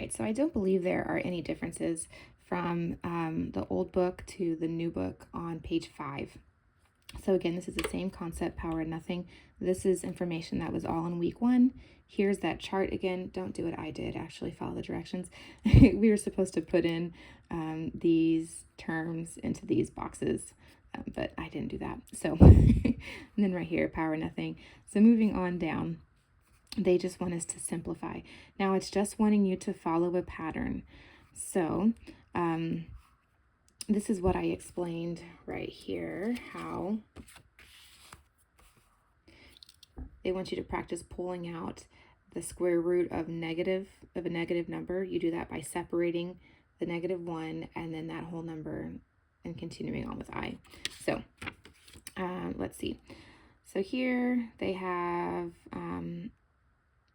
right, so I don't believe there are any differences from the old book to the new book on page 5. So again, this is the same concept, power of nothing. This is information that was all in week 1. Here's that chart again. Don't do what I did, actually follow the directions. We were supposed to put in these terms into these boxes, but I didn't do that. So, and then right here, power of nothing. So moving on down, they just want us to simplify. Now it's just wanting you to follow a pattern. So, this is what I explained right here, how they want you to practice pulling out the square root of a negative number. You do that by separating the -1 and then that whole number and continuing on with I. So let's see. So here they have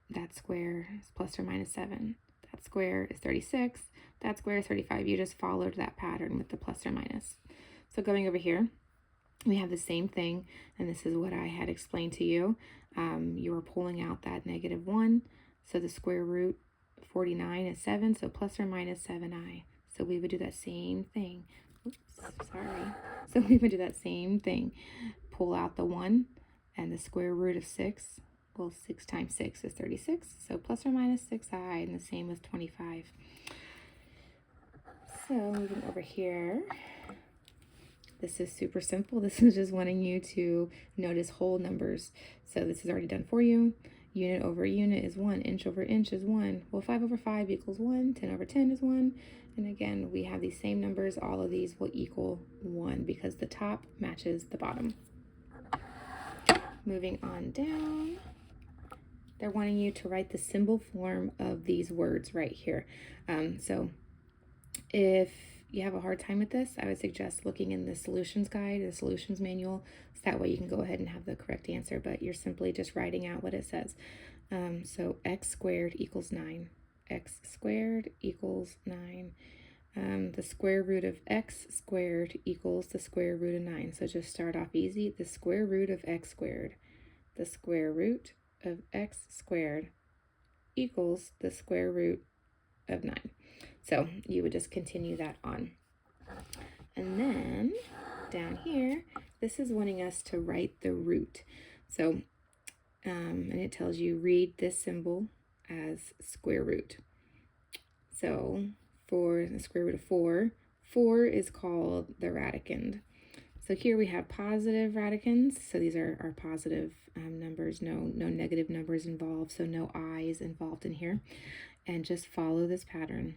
that square is plus or minus 7. That square is 36. That square is 35. You just followed that pattern with the plus or minus. So going over here, we have the same thing, and this is what I had explained to you. You are pulling out that -1, so the square root 49 is 7, so plus or minus 7i. So we would do that same thing. Oops, sorry. So we would do that same thing. Pull out the 1 and the square root of 6. Well, 6 times 6 is 36, so plus or minus 6i, and the same with 25. So moving over here, this is super simple. This is just wanting you to notice whole numbers. So this is already done for you. Unit over unit is 1. Inch over inch is 1. Well, 5 over 5 equals 1. 10 over 10 is 1. And again, we have these same numbers. All of these will equal 1 because the top matches the bottom. Moving on down, they're wanting you to write the symbol form of these words right here. So if you have a hard time with this, I would suggest looking in the solutions guide, the solutions manual, so that way you can go ahead and have the correct answer, but you're simply just writing out what it says. So x squared equals 9. X squared equals 9. The square root of x squared equals the square root of 9. So just start off easy. The square root of x squared. The square root of x squared equals the square root of 9. So you would just continue that on. And then down here, this is wanting us to write the root. So, and it tells you read this symbol as square root. So for the square root of 4, 4 is called the radicand. So here we have positive radicands. So these are our positive numbers, no negative numbers involved. So no i's involved in here. And just follow this pattern.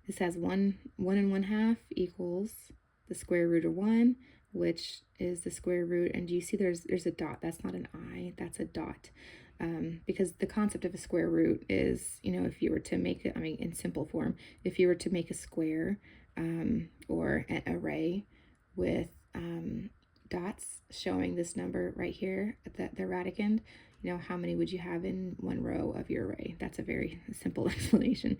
This has 1 1/2 equals the square root of 1, which is the square root. And do you see there's a dot? That's not an I, that's a dot. Because the concept of a square root is, if you were to make it, in simple form, if you were to make a square or an array with dots showing this number right here at the radicand, how many would you have in one row of your array? That's a very simple explanation.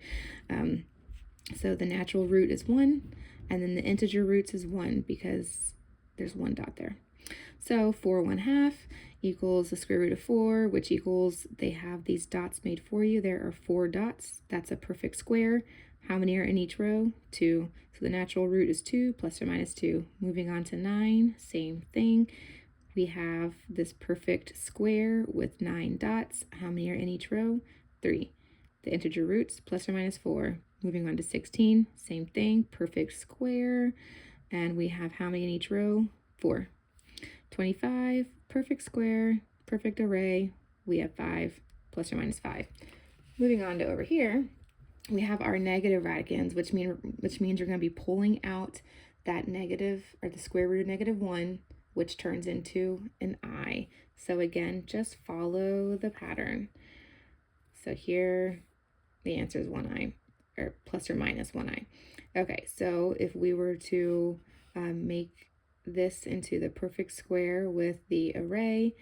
So the natural root is 1, and then the integer roots is 1 because there's 1 dot there. So 4 1/2 equals the square root of 4, which equals, they have these dots made for you. There are 4 dots. That's a perfect square. How many are in each row? 2. So the natural root is 2 plus or minus 2. Moving on to 9, same thing. We have this perfect square with 9 dots. How many are in each row? 3. The integer roots, plus or minus 4. Moving on to 16, same thing, perfect square. And we have how many in each row? 4. 25, perfect square, perfect array. We have 5, plus or minus 5. Moving on to over here, we have our negative radicands, which means you're going to be pulling out that negative, or the square root of -1, which turns into an I. So again, just follow the pattern. So here, the answer is 1i, or plus or minus 1i. Okay, so if we were to make this into the perfect square with the array,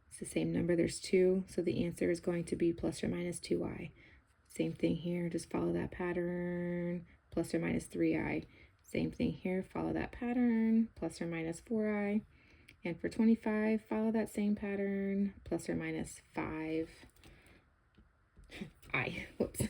it's the same number, there's 2, so the answer is going to be plus or minus 2i. Same thing here, just follow that pattern, plus or minus 3i. Same thing here, follow that pattern, plus or minus 4i. And for 25, follow that same pattern, plus or minus 5i. Whoops.